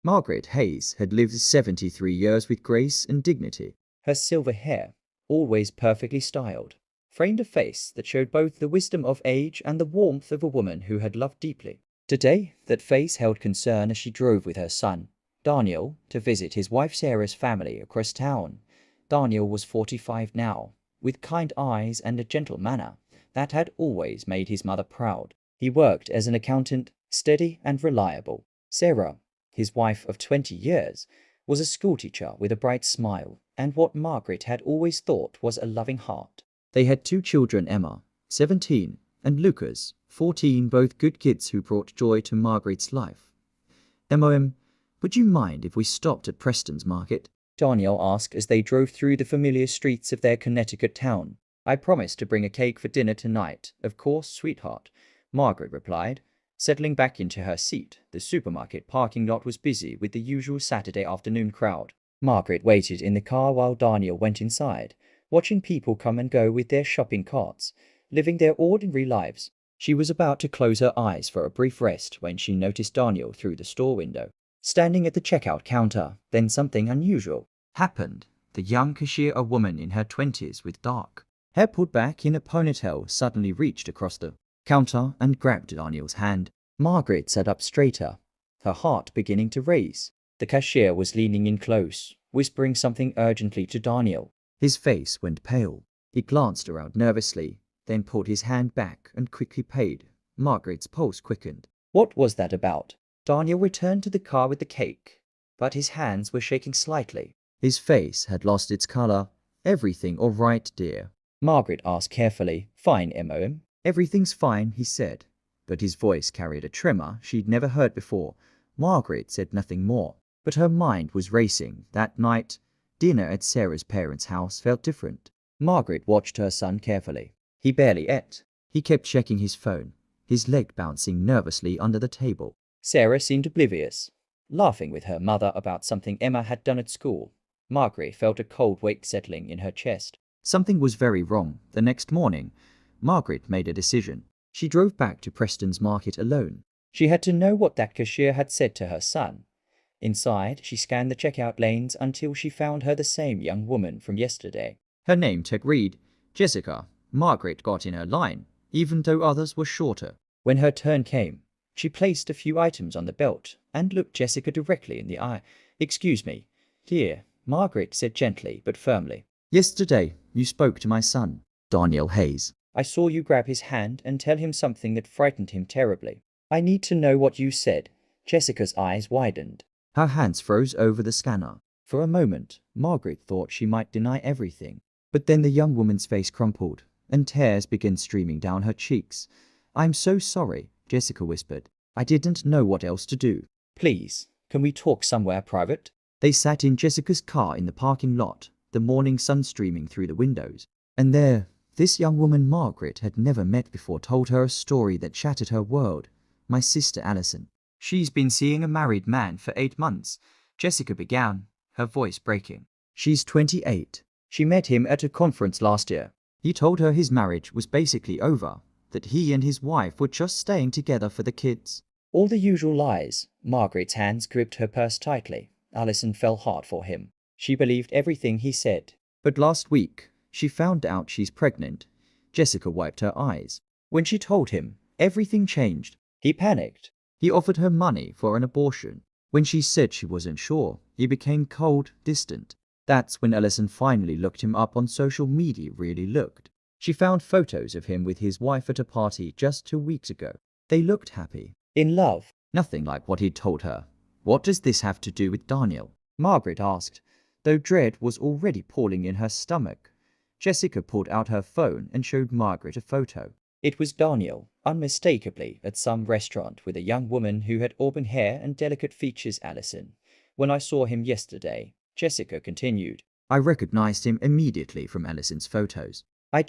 Margaret Hayes had lived 73 years with grace and dignity. Her silver hair, always perfectly styled, framed a face that showed both the wisdom of age and the warmth of a woman who had loved deeply. Today, that face held concern as she drove with her son, Daniel, to visit his wife Sarah's family across town. Daniel was 45 now, with kind eyes and a gentle manner that had always made his mother proud. He worked as an accountant, steady and reliable. Sarah, his wife of 20 years, was a schoolteacher with a bright smile and what Margaret had always thought was a loving heart. They had 2 children, Emma, 17, and Lucas, 14, both good kids who brought joy to Margaret's life. "Mom, would you mind if we stopped at Preston's Market?" Daniel asked as they drove through the familiar streets of their Connecticut town. "I promised to bring a cake for dinner tonight, of course, sweetheart," Margaret replied. Settling back into her seat, the supermarket parking lot was busy with the usual Saturday afternoon crowd. Margaret waited in the car while Daniel went inside, watching people come and go with their shopping carts, living their ordinary lives. She was about to close her eyes for a brief rest when she noticed Daniel through the store window, standing at the checkout counter. Then something unusual happened. The young cashier, a woman in her 20s with dark hair pulled back in a ponytail, suddenly reached across the counter and grabbed Daniel's hand. Margaret sat up straighter, her heart beginning to race. The cashier was leaning in close, whispering something urgently to Daniel. His face went pale. He glanced around nervously, then pulled his hand back and quickly paid. Margaret's pulse quickened. What was that about? Daniel returned to the car with the cake, but his hands were shaking slightly. His face had lost its color. "Everything all right, dear?" Margaret asked carefully. "Fine, Mom." "Everything's fine," he said, but his voice carried a tremor she'd never heard before. Margaret said nothing more, but her mind was racing. That night, dinner at Sarah's parents' house felt different. Margaret watched her son carefully. He barely ate. He kept checking his phone, his leg bouncing nervously under the table. Sarah seemed oblivious, laughing with her mother about something Emma had done at school. Margaret felt a cold weight settling in her chest. Something was very wrong. The next morning, Margaret made a decision. She drove back to Preston's Market alone. She had to know what that cashier had said to her son. Inside, she scanned the checkout lanes until she found her the same young woman from yesterday. Her name tag read Jessica. Margaret got in her line, even though others were shorter. When her turn came, she placed a few items on the belt and looked Jessica directly in the eye. "Excuse me, dear," Margaret said gently but firmly. "Yesterday, you spoke to my son, Daniel Hayes. I saw you grab his hand and tell him something that frightened him terribly. I need to know what you said." Jessica's eyes widened. Her hands froze over the scanner. For a moment, Margaret thought she might deny everything. But then the young woman's face crumpled, and tears began streaming down her cheeks. "I'm so sorry," Jessica whispered. "I didn't know what else to do." "Please, can we talk somewhere private?" They sat in Jessica's car in the parking lot, the morning sun streaming through the windows. And there, this young woman Margaret had never met before told her a story that shattered her world. "My sister Allison. She's been seeing a married man for 8 months, Jessica began, her voice breaking. "She's 28. She met him at a conference last year. He told her his marriage was basically over, that he and his wife were just staying together for the kids." All the usual lies. Margaret's hands gripped her purse tightly. Allison fell hard for him. She believed everything he said. "But last week, she found out she's pregnant." Jessica wiped her eyes. "When she told him, everything changed. He panicked. He offered her money for an abortion. When she said she wasn't sure, he became cold, distant. That's when Allison finally looked him up on social media. Really looked. She found photos of him with his wife at a party just 2 weeks ago. They looked happy. In love. Nothing like what he'd told her. What does this have to do with Daniel?" Margaret asked, though dread was already pawing in her stomach. Jessica pulled out her phone and showed Margaret a photo. It was Daniel, unmistakably at some restaurant with a young woman who had auburn hair and delicate features. "Allison. When I saw him yesterday," Jessica continued, "I recognized him immediately from Allison's photos. I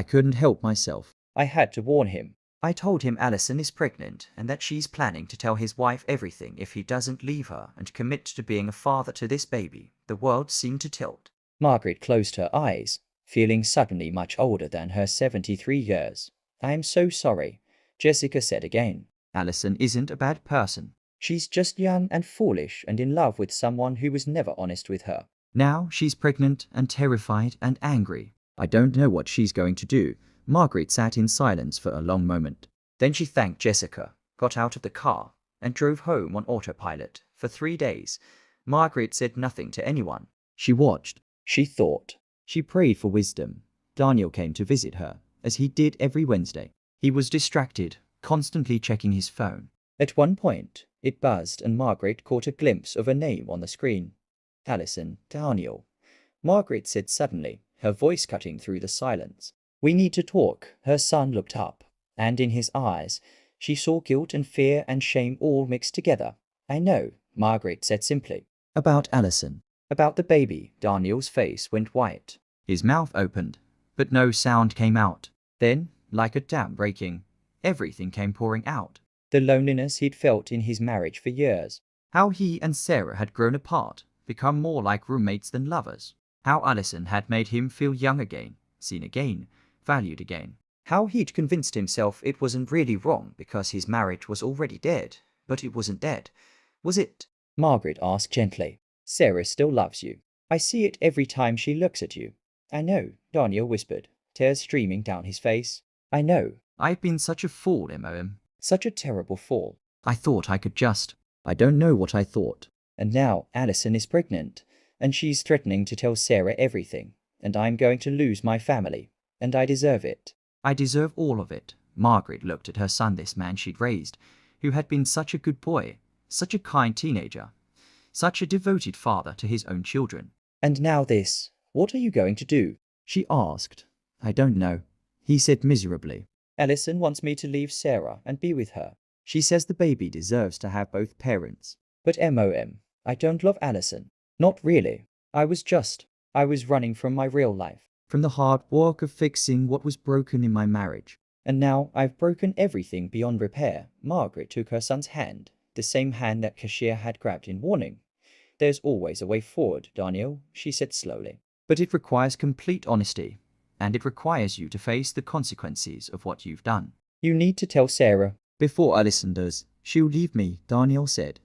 couldn't help myself. I had to warn him. I told him Allison is pregnant and that she's planning to tell his wife everything if he doesn't leave her and commit to being a father to this baby." The world seemed to tilt. Margaret closed her eyes, feeling suddenly much older than her 73 years. "I am so sorry," Jessica said again. "Allison isn't a bad person. She's just young and foolish and in love with someone who was never honest with her. Now she's pregnant and terrified and angry. I don't know what she's going to do. Margaret sat in silence for a long moment. Then she thanked Jessica, got out of the car, and drove home on autopilot. For 3 days, Margaret said nothing to anyone. She watched. She thought. She prayed for wisdom. Daniel came to visit her, as he did every Wednesday. He was distracted, constantly checking his phone. At one point, it buzzed and Margaret caught a glimpse of a name on the screen. Alison, Daniel. Margaret said suddenly, her voice cutting through the silence. We need to talk. Her son looked up, and in his eyes, she saw guilt and fear and shame all mixed together. I know, Margaret said simply. About Alison. About the baby. Daniel's face went white. His mouth opened, but no sound came out. Then, like a dam breaking, everything came pouring out. The loneliness he'd felt in his marriage for years. How he and Sarah had grown apart, become more like roommates than lovers. How Alison had made him feel young again, seen again, valued again. How he'd convinced himself it wasn't really wrong because his marriage was already dead. But it wasn't dead, was it? Margaret asked gently. Sarah still loves you. I see it every time she looks at you. I know, Daniel whispered, tears streaming down his face. I know. I've been such a fool, MOM. Such a terrible fool. I thought I could just. I don't know what I thought. And now Alison is pregnant, and she's threatening to tell Sarah everything, and I'm going to lose my family, and I deserve it. I deserve all of it. Margaret looked at her son, this man she'd raised, who had been such a good boy, such a kind teenager, such a devoted father to his own children. And now this. What are you going to do? She asked. I don't know. He said miserably. Alison wants me to leave Sarah and be with her. She says the baby deserves to have both parents. But MOM, I don't love Alison. Not really. I was running from my real life. From the hard work of fixing what was broken in my marriage. And now I've broken everything beyond repair. Margaret took her son's hand, the same hand that Cashier had grabbed in warning. There's always a way forward, Daniel, she said slowly. But it requires complete honesty, and it requires you to face the consequences of what you've done. You need to tell Sarah. Before Alison does, she'll leave me, Daniel said.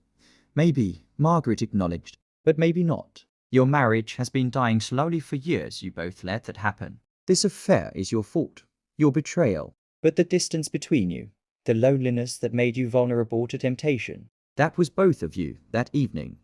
Maybe, Margaret acknowledged, but maybe not. Your marriage has been dying slowly for years. You both let that happen. This affair is your fault, your betrayal. But the distance between you, the loneliness that made you vulnerable to temptation. That was both of you that evening.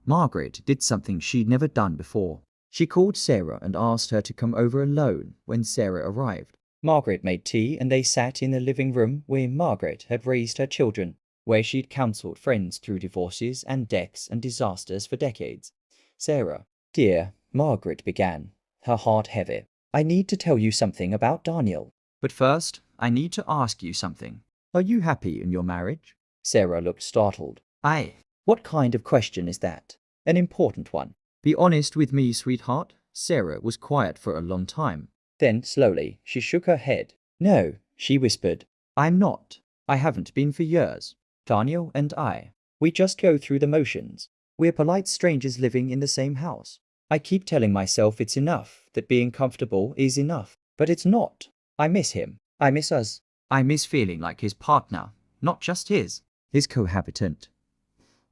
Margaret did something she'd never done before. She called Sarah and asked her to come over alone when Sarah arrived. Margaret made tea and they sat in the living room where Margaret had raised her children, where she'd counseled friends through divorces and deaths and disasters for decades. Sarah, dear, Margaret began, her heart heavy. I need to tell you something about Daniel. But first, I need to ask you something. Are you happy in your marriage? Sarah looked startled. What kind of question is that? An important one. Be honest with me, sweetheart. Sarah was quiet for a long time. Then, slowly, she shook her head. No, she whispered. I'm not. I haven't been for years. Daniel and I. We just go through the motions. We're polite strangers living in the same house. I keep telling myself it's enough, that being comfortable is enough. But it's not. I miss him. I miss us. I miss feeling like his partner, not just his cohabitant.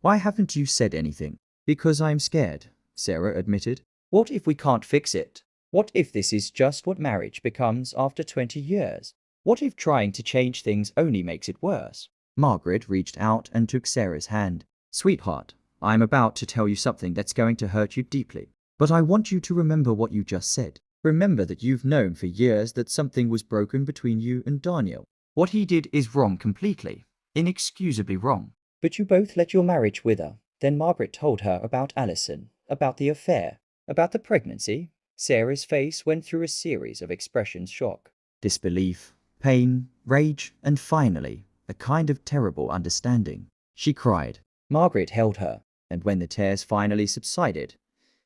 Why haven't you said anything? Because I'm scared, Sarah admitted. What if we can't fix it? What if this is just what marriage becomes after 20 years? What if trying to change things only makes it worse? Margaret reached out and took Sarah's hand. Sweetheart, I'm about to tell you something that's going to hurt you deeply. But I want you to remember what you just said. Remember that you've known for years that something was broken between you and Daniel. What he did is wrong completely, inexcusably wrong. But you both let your marriage wither. Then Margaret told her about Alison, about the affair, about the pregnancy. Sarah's face went through a series of expressions: shock, disbelief, pain, rage, and finally, a kind of terrible understanding. She cried. Margaret held her. And when the tears finally subsided,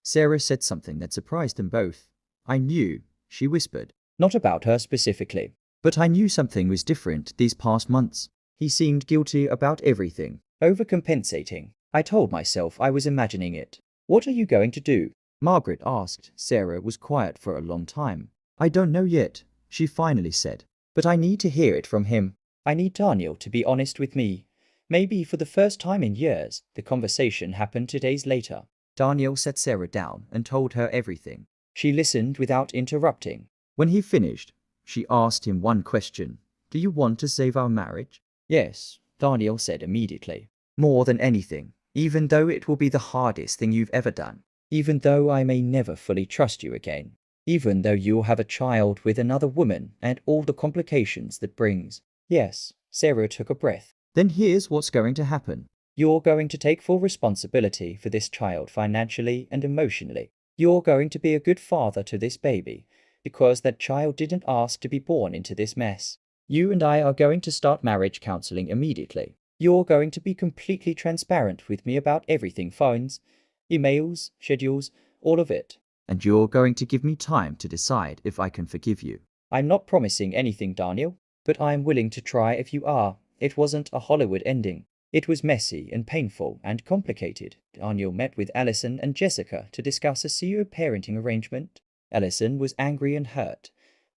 Sarah said something that surprised them both. I knew, she whispered. Not about her specifically. But I knew something was different these past months. He seemed guilty about everything. Overcompensating. I told myself I was imagining it. What are you going to do? Margaret asked. Sarah was quiet for a long time. I don't know yet, she finally said. But I need to hear it from him. I need Daniel to be honest with me. Maybe for the first time in years, the conversation happened 2 days later. Daniel sat Sarah down and told her everything. She listened without interrupting. When he finished, she asked him one question. Do you want to save our marriage? Yes, Daniel said immediately. More than anything, even though it will be the hardest thing you've ever done. Even though I may never fully trust you again. Even though you'll have a child with another woman and all the complications that brings. Yes, Sarah took a breath. Then here's what's going to happen. You're going to take full responsibility for this child financially and emotionally. You're going to be a good father to this baby, because that child didn't ask to be born into this mess. You and I are going to start marriage counseling immediately. You're going to be completely transparent with me about everything, phones, emails, schedules, all of it. And you're going to give me time to decide if I can forgive you. I'm not promising anything, Daniel, but I'm willing to try if you are. It wasn't a Hollywood ending. It was messy and painful and complicated. Daniel met with Allison and Jessica to discuss a CEO parenting arrangement. Allison was angry and hurt,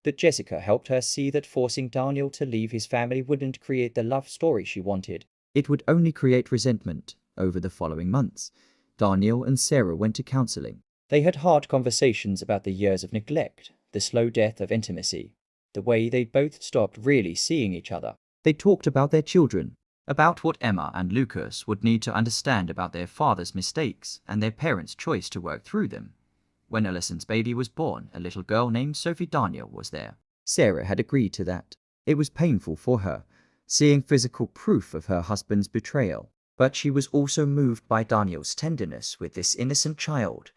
but Jessica helped her see that forcing Daniel to leave his family wouldn't create the love story she wanted. It would only create resentment. Over the following months, Daniel and Sarah went to counseling. They had hard conversations about the years of neglect, the slow death of intimacy, the way they'd both stopped really seeing each other. They talked about their children, about what Emma and Lucas would need to understand about their father's mistakes and their parents' choice to work through them. When Allison's baby was born, a little girl named Sophie Daniel was there. Sarah had agreed to that. It was painful for her, seeing physical proof of her husband's betrayal. But she was also moved by Daniel's tenderness with this innocent child,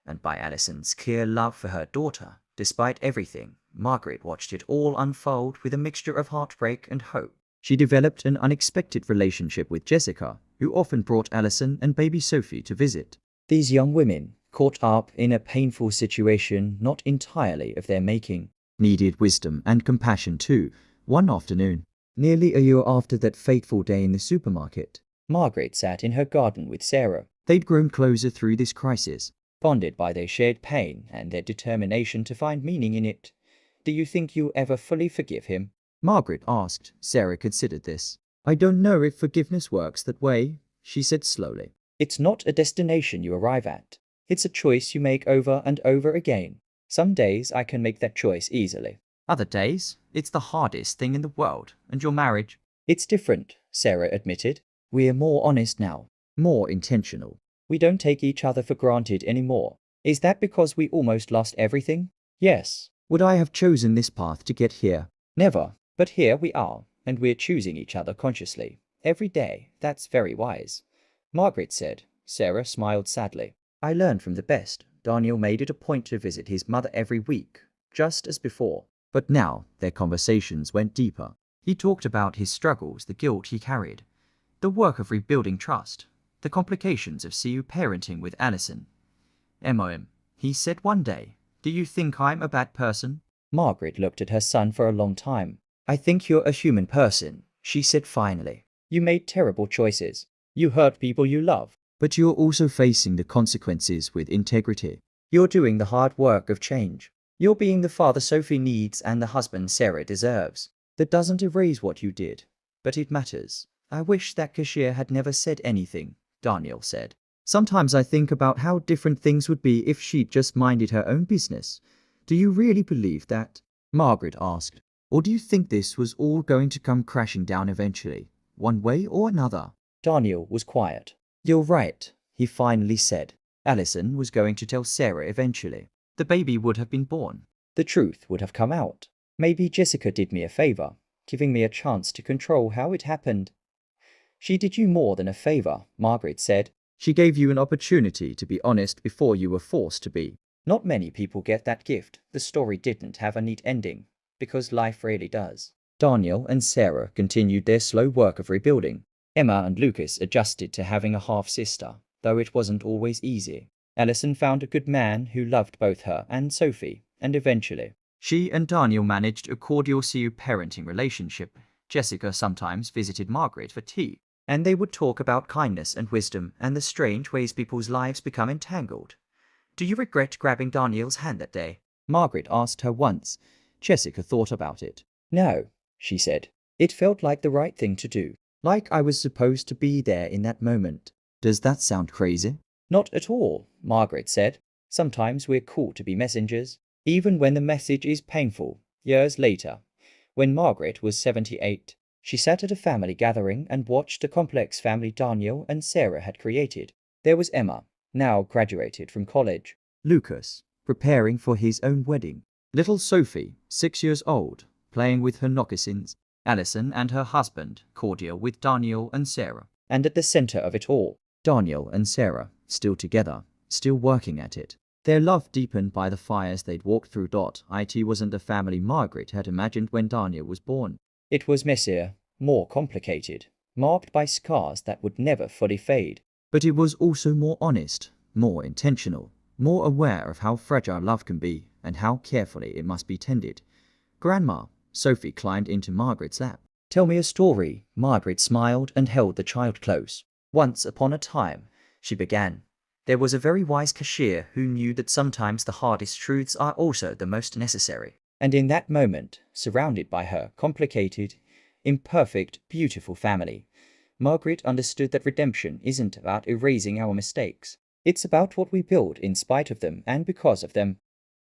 and by Allison's clear love for her daughter. Despite everything, Margaret watched it all unfold with a mixture of heartbreak and hope. She developed an unexpected relationship with Jessica, who often brought Allison and baby Sophie to visit. These young women, caught up in a painful situation not entirely of their making, needed wisdom and compassion too. One afternoon, nearly a year after that fateful day in the supermarket, Margaret sat in her garden with Sarah. They'd grown closer through this crisis, bonded by their shared pain and their determination to find meaning in it. Do you think you'll ever fully forgive him? Margaret asked. Sarah considered this. I don't know if forgiveness works that way, she said slowly. It's not a destination you arrive at. It's a choice you make over and over again. Some days I can make that choice easily. Other days, it's the hardest thing in the world. And your marriage? It's different, Sarah admitted. We're more honest now. More intentional. We don't take each other for granted anymore. Is that because we almost lost everything? Yes. Would I have chosen this path to get here? Never. But here we are, and we're choosing each other consciously. Every day. That's very wise. Margaret said. Sarah smiled sadly. I learned from the best. Daniel made it a point to visit his mother every week, just as before. But now their conversations went deeper. He talked about his struggles, the guilt he carried, the work of rebuilding trust, the complications of CU parenting with Allison. MOM, he said one day, do you think I'm a bad person? Margaret looked at her son for a long time. I think you're a human person, she said finally. You made terrible choices. You hurt people you love. But you're also facing the consequences with integrity. You're doing the hard work of change. You're being the father Sophie needs and the husband Sarah deserves. That doesn't erase what you did, but it matters. I wish that cashier had never said anything, Daniel said. Sometimes I think about how different things would be if she'd just minded her own business. Do you really believe that? Margaret asked. Or do you think this was all going to come crashing down eventually, one way or another? Daniel was quiet. You're right, he finally said. Allison was going to tell Sarah eventually. The baby would have been born. The truth would have come out. Maybe Jessica did me a favor, giving me a chance to control how it happened. She did you more than a favor, Margaret said. She gave you an opportunity to be honest before you were forced to be. Not many people get that gift. The story didn't have a neat ending, because life really does. Daniel and Sarah continued their slow work of rebuilding. Emma and Lucas adjusted to having a half-sister, though it wasn't always easy. Allison found a good man who loved both her and Sophie, and eventually, she and Daniel managed a cordial CU parenting relationship. Jessica sometimes visited Margaret for tea, and they would talk about kindness and wisdom and the strange ways people's lives become entangled. Do you regret grabbing Daniel's hand that day? Margaret asked her once. Jessica thought about it. No, she said. It felt like the right thing to do. like I was supposed to be there in that moment. Does that sound crazy? Not at all, Margaret said. Sometimes we're called to be messengers, even when the message is painful. Years later, when Margaret was 78, she sat at a family gathering and watched the complex family Daniel and Sarah had created. There was Emma, now graduated from college. Lucas, preparing for his own wedding. Little Sophie, 6 years old, playing with her moccasins. Alison and her husband, cordial with Daniel and Sarah. And at the center of it all, Daniel and Sarah, still together, still working at it. Their love deepened by the fires they'd walked through. It wasn't the family Margaret had imagined when Daniel was born. It was messier, more complicated, marked by scars that would never fully fade. But it was also more honest, more intentional, more aware of how fragile love can be and how carefully it must be tended. Grandma, Sophie climbed into Margaret's lap. Tell me a story. Margaret smiled and held the child close. Once upon a time, she began, there was a very wise cashier who knew that sometimes the hardest truths are also the most necessary. And in that moment, surrounded by her complicated, imperfect, beautiful family, Margaret understood that redemption isn't about erasing our mistakes. It's about what we build in spite of them and because of them.